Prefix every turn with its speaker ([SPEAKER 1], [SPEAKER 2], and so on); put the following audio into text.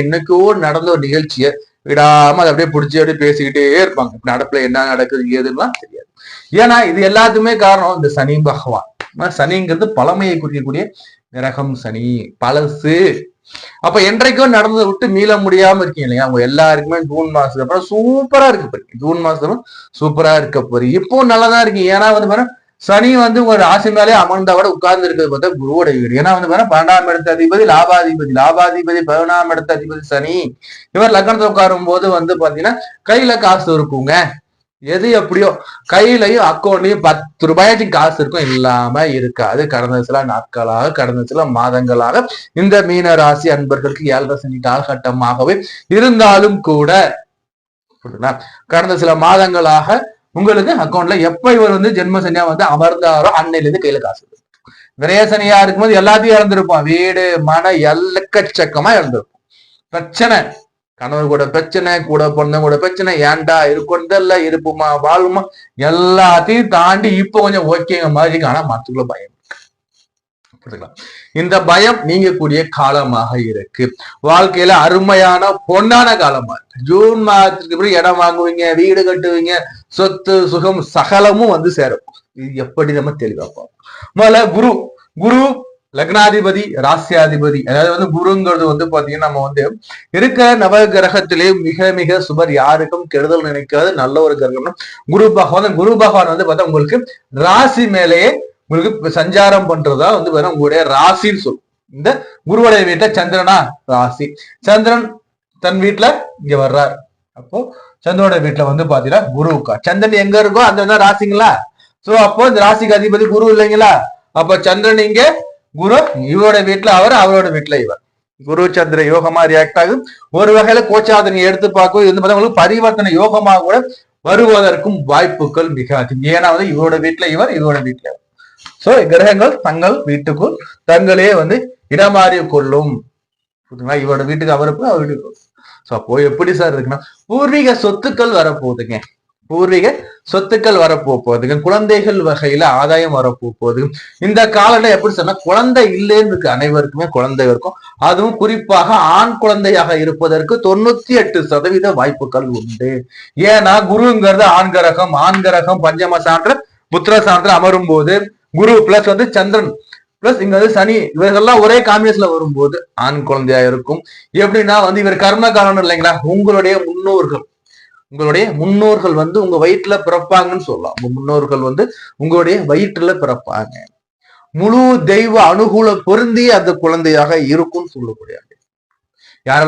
[SPEAKER 1] என்னைக்கோ நடந்த ஒரு நிகழ்ச்சியை விடாம அதை அப்படியே பிடிச்சி அப்படியே பேசிக்கிட்டே இருப்பாங்க. நடப்புல என்ன நடக்குது ஏதுன்னா தெரியாது. ஏன்னா இது எல்லாத்துக்குமே காரணம் இந்த சனி பகவான். சனிங்கிறது பழமையை குறிக்கக்கூடிய கிரகம். சனி பழசு. அப்ப என்றைக்கும் நடந்ததை விட்டு மீள முடியாம இருக்கீங்க இல்லையா? அவங்க எல்லாருக்குமே ஜூன் மாசத்துக்கு அப்புறம் சூப்பரா இருக்கு போறீங்க. ஜூன் மாசத்துல சூப்பரா இருக்க போறீங்க. இப்போ நல்லாதான் இருக்கு. ஏன்னா பாருங்க சனி உங்க ராசி மேலே அமர்ந்தா கூட உட்கார்ந்து இருக்கிறது பார்த்தா குருவோட வீடு. ஏன்னா பாருங்க 12ஆம் இடத்த அதிபதி லாபாதிபதி. 11ஆம் இடத்த அதிபதி சனி. இவர் லக்னத்தை உட்காரும் போது பாத்தீங்கன்னா கையில காசு இருக்குங்க. எது எப்படியோ கையிலையும் அக்கௌண்ட்லயும் 10 ரூபாய்க்கு காசு இருக்கும், இல்லாம இருக்காது. கடந்த சில நாட்களாக கடந்த சில மாதங்களாக இந்த மீன ராசி அன்பர்களுக்கு 7.5 சனி காலகட்டமாகவே இருந்தாலும் கூட கடந்த சில மாதங்களாக உங்களுக்கு அக்கௌண்ட்ல எப்ப இவர் ஜென்ம சனியா அமர்ந்தாரோ அன்னையில இருந்து கையில காசு. விரயசனியா இருக்கும்போது எல்லாத்தையும் இழந்திருப்போம். வீடு மன எல்லக்கச்சக்கமா இழந்திருப்போம். பிரச்சனை கணவர் கூட பிரச்சனை, கூட பிறந்த கூட பிரச்சனை, ஏன்டா இருக்கொண்டல்ல இருப்புமா வாழ்மா எல்லாத்தையும் தாண்டி இப்போ கொஞ்சம் ஓகேங்க மாதிரி. ஆனா மனசுக்குள்ள பயம். இந்த பயம் நீங்கக்கூடிய காலமாக இருக்கு. வாழ்க்கையில அருமையான பொன்னான காலமா இருக்கு. ஜூன் மாதத்துக்கு பிறகு இடம் வாங்குவீங்க, வீடு கட்டுவீங்க, சொத்து சுகம் சகலமும் சேரும். இது எப்படி நம்ம தெளிவா பார்ப்போம். முதல்ல குரு லக்னாதிபதி ராசியாதிபதி. அதாவது குருங்கிறது பாத்தீங்கன்னா நம்ம இருக்கிற நவ கிரகத்திலே மிக மிக சுபர். யாருக்கும் கெடுதல் நினைக்காது நல்ல ஒரு கிரகம் குரு பகவான். குரு பகவான் பார்த்தா உங்களுக்கு ராசி மேலேயே உங்களுக்கு சஞ்சாரம் பண்றதா உங்களுடைய ராசின்னு சொல்லும். இந்த குருவுடைய வீட்டுல சந்திரனா ராசி. சந்திரன் தன் வீட்டுல இங்க வர்றார். அப்போ சந்திரனுடைய வீட்டுல பாத்தீங்கன்னா குருவுக்கா சந்திரன் எங்க இருக்கோ அந்த ராசிங்களா. சோ அப்போ இந்த ராசிக்கு அதிபதி குரு இல்லைங்களா. அப்ப சந்திரன் இங்க, குரு இவரோட வீட்டுல அவர், அவரோட வீட்டுல இவர். குரு சந்திர யோகமா ரியாக்ட் ஆகும். ஒரு வகையில கோச்சாதனை எடுத்து பார்க்கும். உங்களுக்கு பரிவர்த்தனை யோகமாக கூட வருவதற்கும் வாய்ப்புகள் மிக அதிகம். ஏன்னா இவரோட வீட்டுல இவர், இவரோட வீட்டுல இவர். சோ கிரகங்கள் தங்கள் வீட்டுக்குள் தங்களே இடமாறி கொள்ளும். இவரோட வீட்டுக்கு அவருக்கு, அவர் வீட்டுக்கு. சோ அப்போ எப்படி சார் இருக்குன்னா பூர்வீக சொத்துக்கள் வரப்போகுதுங்க. பூர்வீக சொத்துக்கள் வரப்போகுதுங்க. குழந்தைகள் வகையில ஆதாயம் வரப்போகுது. இந்த காலத்துல எப்படி சொன்னா குழந்தை இல்லைன்னு இருக்கு. அனைவருக்குமே குழந்தை இருக்கும். அதுவும் குறிப்பாக ஆண் குழந்தையாக இருப்பதற்கு 98% வாய்ப்புகள் உண்டு. ஏன்னா குருங்கிறது ஆண் கிரகம். ஆண் கிரகம் பஞ்சம சான்ற புத்திர சான்ற அமரும் போது குரு பிளஸ் சந்திரன் பிளஸ் இங்க சனி இவர்கள்லாம் ஒரே காம்பினேஷன்ல வரும்போது ஆண் குழந்தையா இருக்கும். எப்படின்னா இவர் கர்ம காலம் இல்லைங்களா. உங்களுடைய முன்னோர்கள் உங்க வயிற்றுல பிறப்பாங்கன்னு சொல்லலாம். உங்க முன்னோர்கள் உங்களுடைய வயிற்றுல பிறப்பாங்க. முழு தெய்வ அனுகூலம் பொருந்தி அந்த குழந்தையாக இருக்கும்னு சொல்லக்கூடிய யாரெல்லாம்